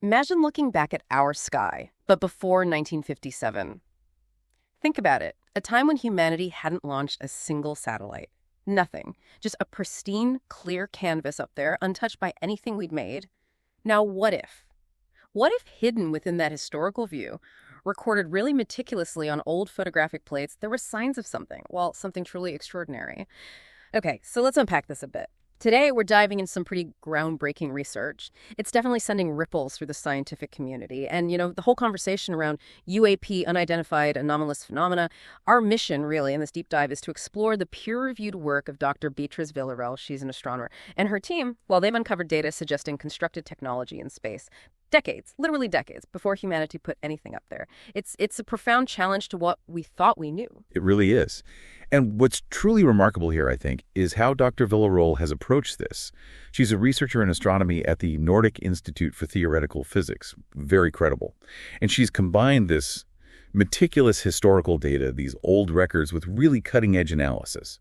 Imagine looking back at our sky, but before 1957. Think about it, a time when humanity hadn't launched a single satellite. Nothing. Just a pristine, clear canvas up there, untouched by anything we'd made. Now, what if? What if hidden within that historical view, recorded really meticulously on old photographic plates, there were signs of something, well, something truly extraordinary? Okay, so let's unpack this a bit. Today, we're diving into some pretty groundbreaking research. It's definitely sending ripples through the scientific community. And, the whole conversation around UAP, unidentified anomalous phenomena, our mission, really, in this deep dive is to explore the peer-reviewed work of Dr. Beatriz Villarroel. She's an astronomer. And her team, well, they've uncovered data suggesting constructed technology in space. Decades, literally decades, before humanity put anything up there. It's a profound challenge to what we thought we knew. It really is. And what's truly remarkable here, I think, is how Dr. Villarroel has approached this. She's a researcher in astronomy at the Nordic Institute for Theoretical Physics. Very credible. And she's combined this meticulous historical data, these old records, with really cutting-edge analysis.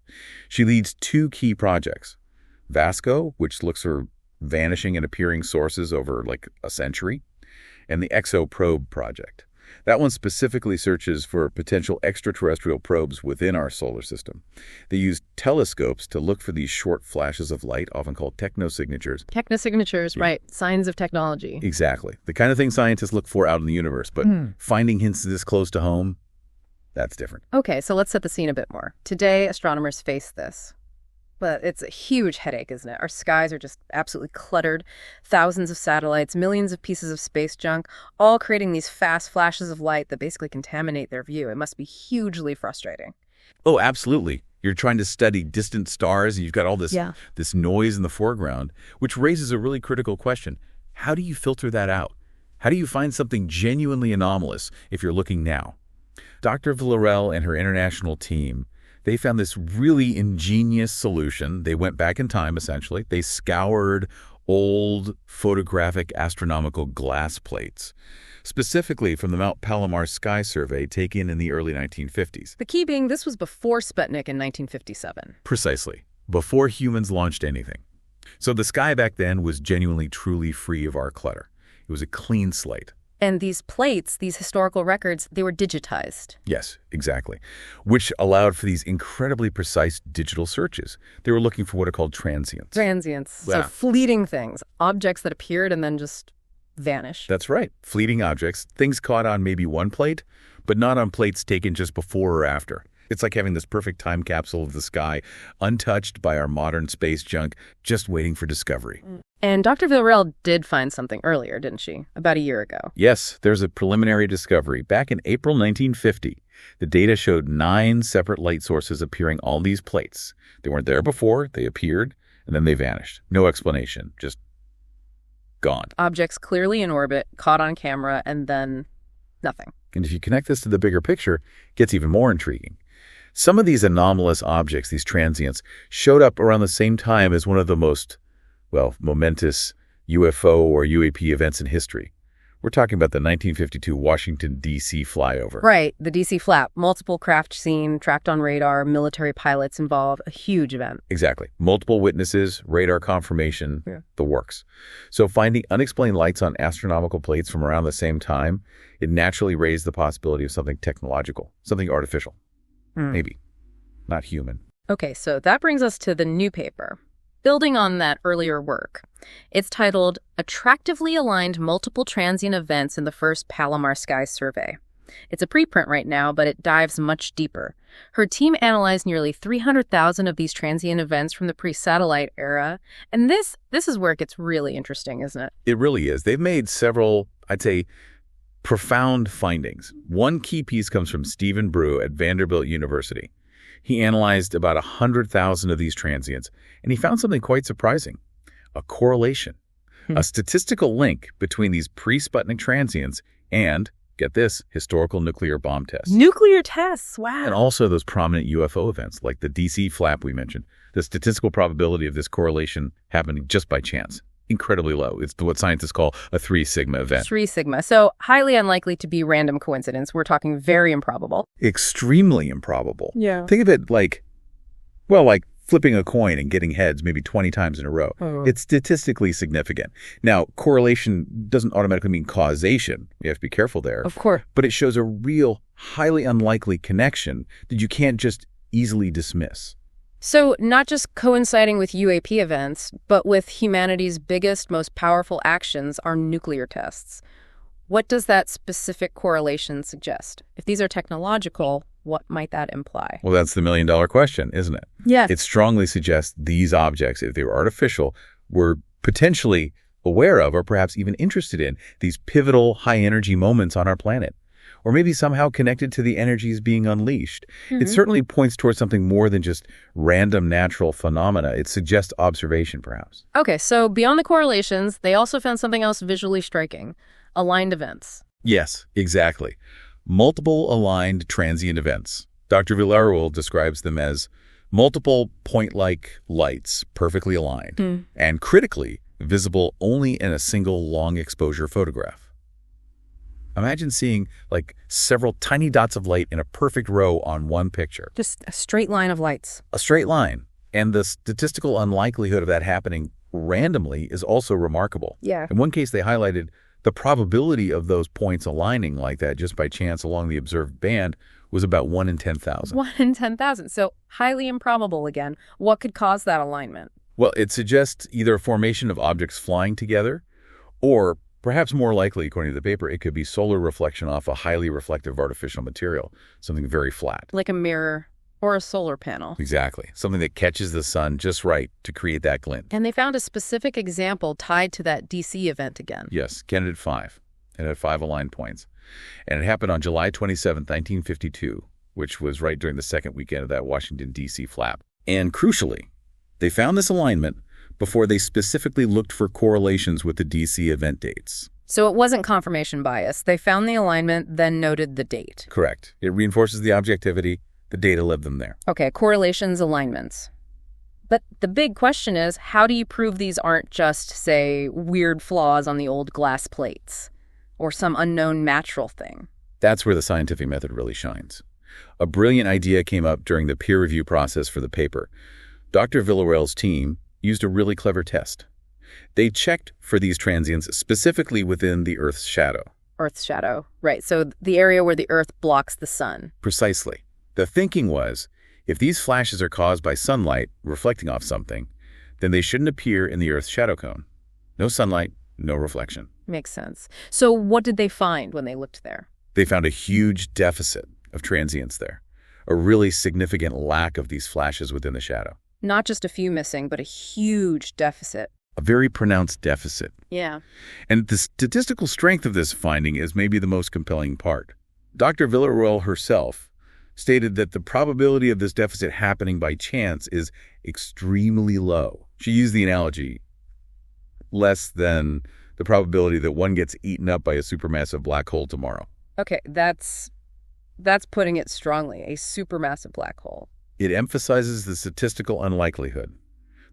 She leads two key projects. VASCO, which looks for vanishing and appearing sources over like a century, and the ExoProbe project. That one specifically searches for potential extraterrestrial probes within our solar system. They use telescopes to look for these short flashes of light, often called technosignatures. Technosignatures, yeah. Right. Signs of technology. Exactly. The kind of thing scientists look for out in the universe, but finding hints this close to home, that's different. Okay, so let's set the scene a bit more. Today, astronomers face this. But it's a huge headache, isn't it? Our skies are just absolutely cluttered. Thousands of satellites, millions of pieces of space junk, all creating these fast flashes of light that basically contaminate their view. It must be hugely frustrating. Oh, absolutely. You're trying to study distant stars, and you've got all this noise in the foreground, which raises a really critical question. How do you filter that out? How do you find something genuinely anomalous if you're looking now? Dr. Villarroel and her international team, they found this really ingenious solution. They went back in time, essentially. They scoured old photographic astronomical glass plates, specifically from the Mount Palomar Sky Survey taken in the early 1950s. The key being this was before Sputnik in 1957. Precisely. Before humans launched anything. So the sky back then was genuinely, truly free of our clutter. It was a clean slate. And these plates, these historical records, they were digitized. Yes, exactly, which allowed for these incredibly precise digital searches. They were looking for what are called transients. Transients, Yeah. So fleeting things, objects that appeared and then just vanished. That's right, fleeting objects, things caught on maybe one plate, but not on plates taken just before or after. It's like having this perfect time capsule of the sky, untouched by our modern space junk, just waiting for discovery. And Dr. Villarroel did find something earlier, didn't she? About a year ago. Yes, there's a preliminary discovery. Back in April 1950, the data showed 9 separate light sources appearing on these plates. They weren't there before, they appeared, and then they vanished. No explanation, just gone. Objects clearly in orbit, caught on camera, and then nothing. And if you connect this to the bigger picture, it gets even more intriguing. Some of these anomalous objects, these transients, showed up around the same time as one of the most, momentous UFO or UAP events in history. We're talking about the 1952 Washington, D.C. flyover. Right, the D.C. flap. Multiple craft seen, tracked on radar, military pilots involved, a huge event. Exactly. Multiple witnesses, radar confirmation, the works. So finding unexplained lights on astronomical plates from around the same time, it naturally raised the possibility of something technological, something artificial. Maybe. Not human. Okay, so that brings us to the new paper. Building on that earlier work. It's titled, Attractively Aligned Multiple Transient Events in the First Palomar Sky Survey. It's a preprint right now, but it dives much deeper. Her team analyzed nearly 300,000 of these transient events from the pre-satellite era. And this is where it gets really interesting, isn't it? It really is. They've made several, I'd say, profound findings. One key piece comes from Stephen Brew at Vanderbilt University. He analyzed about 100,000 of these transients, and he found something quite surprising, a correlation, a statistical link between these pre-Sputnik transients and, get this, historical nuclear bomb tests. Nuclear tests, wow. And also those prominent UFO events, like the DC flap we mentioned. The statistical probability of this correlation happening just by chance. Incredibly low. It's what scientists call a 3 sigma event. 3 sigma. So highly unlikely to be random coincidence. We're talking very improbable. Extremely improbable. Yeah. Think of it like flipping a coin and getting heads maybe 20 times in a row. Oh. It's statistically significant. Now, correlation doesn't automatically mean causation. You have to be careful there. Of course. But it shows a real, highly unlikely connection that you can't just easily dismiss. So not just coinciding with UAP events, but with humanity's biggest, most powerful actions are nuclear tests. What does that specific correlation suggest? If these are technological, what might that imply? Well, that's the million-dollar question, isn't it? Yeah. It strongly suggests these objects, if they were artificial, were potentially aware of or perhaps even interested in these pivotal high-energy moments on our planet, or maybe somehow connected to the energies being unleashed. It certainly points towards something more than just random natural phenomena. It suggests observation, perhaps. Okay, so beyond the correlations, they also found something else visually striking: aligned events. Yes, exactly. Multiple aligned transient events. Dr. Villarroel describes them as multiple point-like lights, perfectly aligned, and critically visible only in a single long-exposure photograph. Imagine seeing like several tiny dots of light in a perfect row on one picture. Just a straight line of lights. A straight line. And the statistical unlikelihood of that happening randomly is also remarkable. Yeah. In one case, they highlighted the probability of those points aligning like that just by chance along the observed band was about 1 in 10,000. 1 in 10,000. So highly improbable again. What could cause that alignment? Well, it suggests either a formation of objects flying together, or perhaps more likely, according to the paper, it could be solar reflection off a highly reflective artificial material, something very flat. Like a mirror or a solar panel. Exactly. Something that catches the sun just right to create that glint. And they found a specific example tied to that DC event again. Yes, candidate 5. It had 5 aligned points. And it happened on July 27, 1952, which was right during the second weekend of that Washington, D.C. flap. And crucially, they found this alignment before they specifically looked for correlations with the D.C. event dates. So it wasn't confirmation bias. They found the alignment, then noted the date. Correct. It reinforces the objectivity. The data led them there. Okay, correlations, alignments. But the big question is, how do you prove these aren't just, say, weird flaws on the old glass plates or some unknown natural thing? That's where the scientific method really shines. A brilliant idea came up during the peer review process for the paper. Dr. Villarroel's team used a really clever test. They checked for these transients specifically within the Earth's shadow. Earth's shadow, right. So the area where the Earth blocks the sun. Precisely. The thinking was, if these flashes are caused by sunlight reflecting off something, then they shouldn't appear in the Earth's shadow cone. No sunlight, no reflection. Makes sense. So what did they find when they looked there? They found a huge deficit of transients there, a really significant lack of these flashes within the shadow. Not just a few missing, but a huge deficit. A very pronounced deficit. Yeah. And the statistical strength of this finding is maybe the most compelling part. Dr. Villarroel herself stated that the probability of this deficit happening by chance is extremely low. She used the analogy, less than the probability that one gets eaten up by a supermassive black hole tomorrow. Okay, that's putting it strongly, a supermassive black hole. It emphasizes the statistical unlikelihood.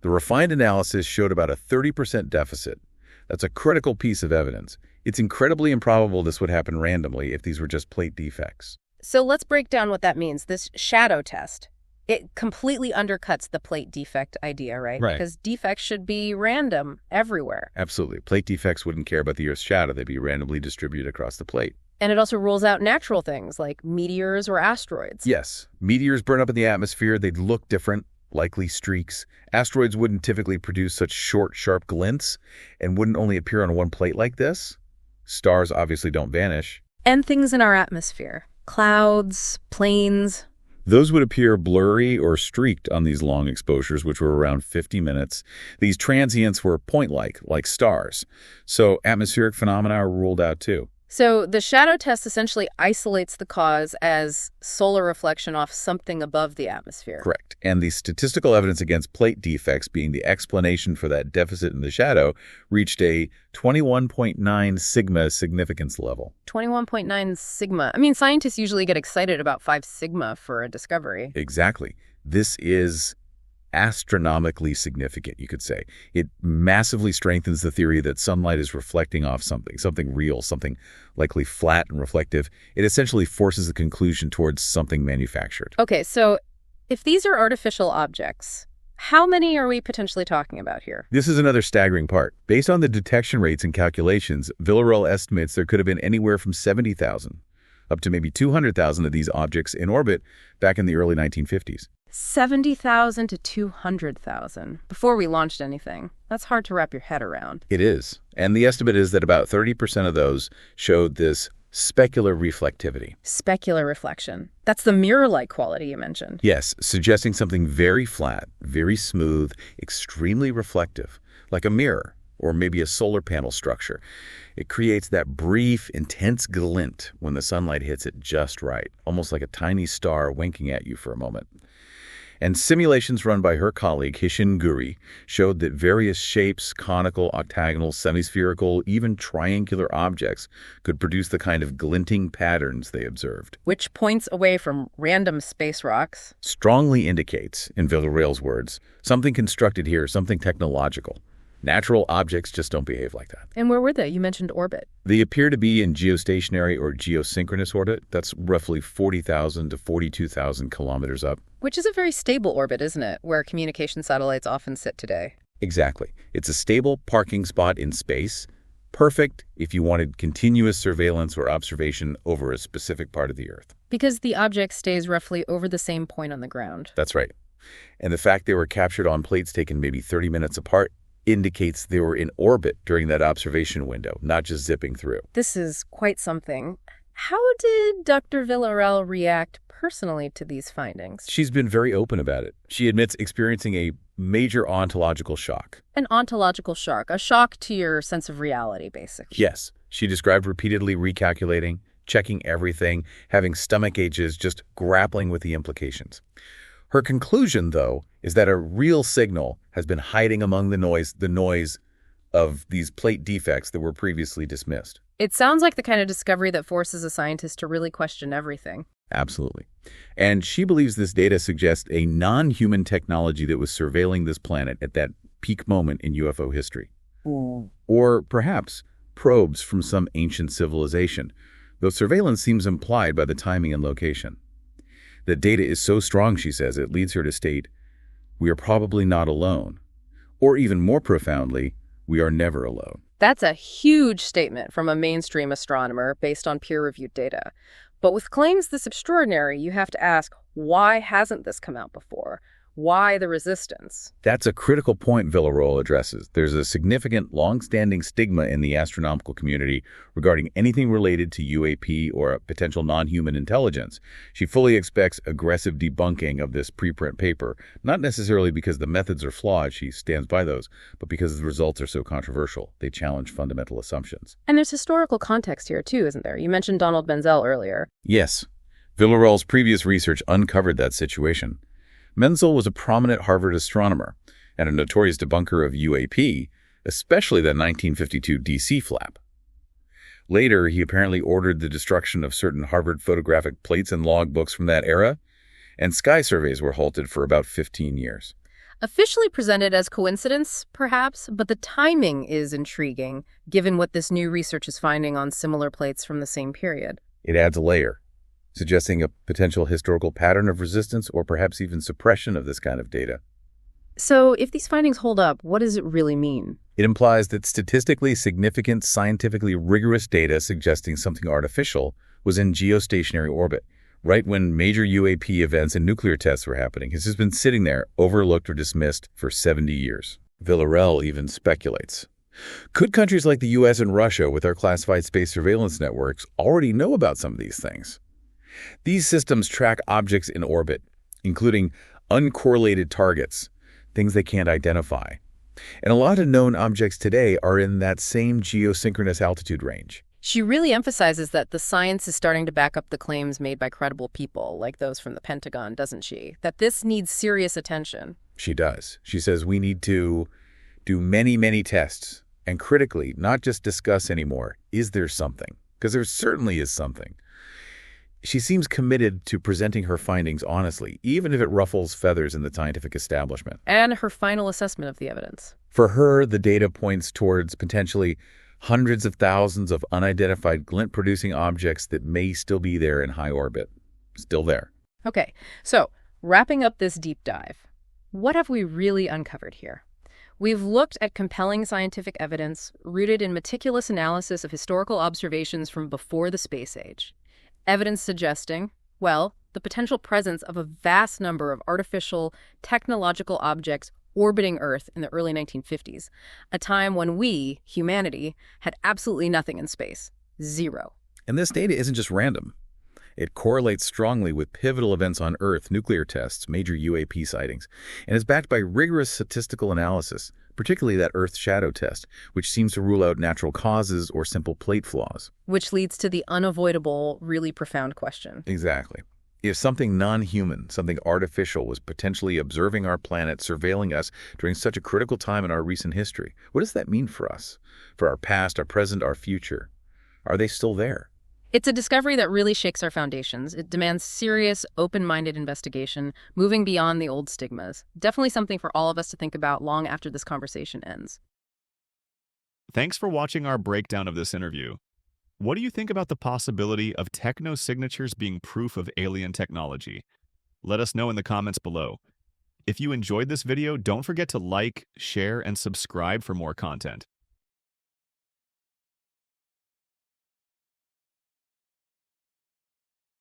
The refined analysis showed about a 30% deficit. That's a critical piece of evidence. It's incredibly improbable this would happen randomly if these were just plate defects. So let's break down what that means. This shadow test, it completely undercuts the plate defect idea, right? Right. Because defects should be random everywhere. Absolutely. Plate defects wouldn't care about the Earth's shadow. They'd be randomly distributed across the plate. And it also rules out natural things like meteors or asteroids. Yes. Meteors burn up in the atmosphere. They'd look different, likely streaks. Asteroids wouldn't typically produce such short, sharp glints and wouldn't only appear on one plate like this. Stars obviously don't vanish. And things in our atmosphere. Clouds, planes. Those would appear blurry or streaked on these long exposures, which were around 50 minutes. These transients were point-like, like stars. So atmospheric phenomena are ruled out too. So the shadow test essentially isolates the cause as solar reflection off something above the atmosphere. Correct. And the statistical evidence against plate defects being the explanation for that deficit in the shadow reached a 21.9 sigma significance level. 21.9 sigma. I mean, scientists usually get excited about 5 sigma for a discovery. Exactly. This is astronomically significant, you could say. It massively strengthens the theory that sunlight is reflecting off something real, something likely flat and reflective. It essentially forces the conclusion towards something manufactured. Okay, so if these are artificial objects, How many are we potentially talking about here? This is another staggering part. Based on the detection rates and calculations, Villarroel estimates there could have been anywhere from 70,000 up to maybe 200,000 of these objects in orbit back in the early 1950s. 70,000 to 200,000 before we launched anything. That's hard to wrap your head around. It is. And the estimate is that about 30% of those showed this specular reflectivity. Specular reflection. That's the mirror-like quality you mentioned. Yes, suggesting something very flat, very smooth, extremely reflective, like a mirror or maybe a solar panel structure. It creates that brief, intense glint when the sunlight hits it just right, almost like a tiny star winking at you for a moment. And simulations run by her colleague, Hishin Guri, showed that various shapes, conical, octagonal, semispherical, even triangular objects could produce the kind of glinting patterns they observed. Which points away from random space rocks. Strongly indicates, in Villarroel's words, something constructed here, something technological. Natural objects just don't behave like that. And where were they? You mentioned orbit. They appear to be in geostationary or geosynchronous orbit. That's roughly 40,000 to 42,000 kilometers up. Which is a very stable orbit, isn't it? Where communication satellites often sit today. Exactly. It's a stable parking spot in space, perfect if you wanted continuous surveillance or observation over a specific part of the Earth. Because the object stays roughly over the same point on the ground. That's right. And the fact they were captured on plates taken maybe 30 minutes apart indicates they were in orbit during that observation window, not just zipping through. This is quite something. How did Dr. Villarroel react personally to these findings? She's been very open about it. She admits experiencing a major ontological shock. An ontological shock, a shock to your sense of reality, basically. Yes. She described repeatedly recalculating, checking everything, having stomach aches, just grappling with the implications. Her conclusion, though, is that a real signal has been hiding among the noise of these plate defects that were previously dismissed. It sounds like the kind of discovery that forces a scientist to really question everything. Absolutely. And she believes this data suggests a non-human technology that was surveilling this planet at that peak moment in UFO history. Or perhaps probes from some ancient civilization, though surveillance seems implied by the timing and location. The data is so strong, she says, it leads her to state, we are probably not alone. Or even more profoundly, we are never alone. That's a huge statement from a mainstream astronomer based on peer-reviewed data. But with claims this extraordinary, you have to ask, why hasn't this come out before? Why the resistance? That's a critical point Villarroel addresses. There's a significant, long-standing stigma in the astronomical community regarding anything related to UAP or a potential non-human intelligence. She fully expects aggressive debunking of this preprint paper, not necessarily because the methods are flawed, she stands by those, but because the results are so controversial. They challenge fundamental assumptions. And there's historical context here, too, isn't there? You mentioned Donald Menzel earlier. Yes. Villarroel's previous research uncovered that situation. Menzel was a prominent Harvard astronomer and a notorious debunker of UAP, especially the 1952 DC flap. Later, he apparently ordered the destruction of certain Harvard photographic plates and logbooks from that era, and sky surveys were halted for about 15 years. Officially presented as coincidence, perhaps, but the timing is intriguing, given what this new research is finding on similar plates from the same period. It adds a layer, suggesting a potential historical pattern of resistance or perhaps even suppression of this kind of data. So if these findings hold up, what does it really mean? It implies that statistically significant, scientifically rigorous data suggesting something artificial was in geostationary orbit, right when major UAP events and nuclear tests were happening. It's just been sitting there, overlooked or dismissed for 70 years. Villarroel even speculates. Could countries like the US and Russia, with their classified space surveillance networks, already know about some of these things? These systems track objects in orbit, including uncorrelated targets, things they can't identify. And a lot of known objects today are in that same geosynchronous altitude range. She really emphasizes that the science is starting to back up the claims made by credible people, like those from the Pentagon, doesn't she? That this needs serious attention. She does. She says we need to do many, many tests, and critically, not just discuss anymore, is there something? Because there certainly is something. She seems committed to presenting her findings honestly, even if it ruffles feathers in the scientific establishment. And her final assessment of the evidence. For her, the data points towards potentially hundreds of thousands of unidentified glint-producing objects that may still be there in high orbit. Still there. Okay, so wrapping up this deep dive, What have we really uncovered here? We've looked at compelling scientific evidence rooted in meticulous analysis of historical observations from before the space age. Evidence suggesting, well, the potential presence of a vast number of artificial, technological objects orbiting Earth in the early 1950s, a time when we, humanity, had absolutely nothing in space. Zero. And this data isn't just random. It correlates strongly with pivotal events on Earth, nuclear tests, major UAP sightings, and is backed by rigorous statistical analysis, particularly that Earth shadow test, which seems to rule out natural causes or simple plate flaws. Which leads to the unavoidable, really profound question. Exactly. If something non-human, something artificial, was potentially observing our planet, surveilling us during such a critical time in our recent history, what does that mean for us? For our past, our present, our future? Are they still there? It's a discovery that really shakes our foundations. It demands serious, open-minded investigation, moving beyond the old stigmas. Definitely something for all of us to think about long after this conversation ends. Thanks for watching our breakdown of this interview. What do you think about the possibility of technosignatures being proof of alien technology? Let us know in the comments below. If you enjoyed this video, don't forget to like, share, and subscribe for more content.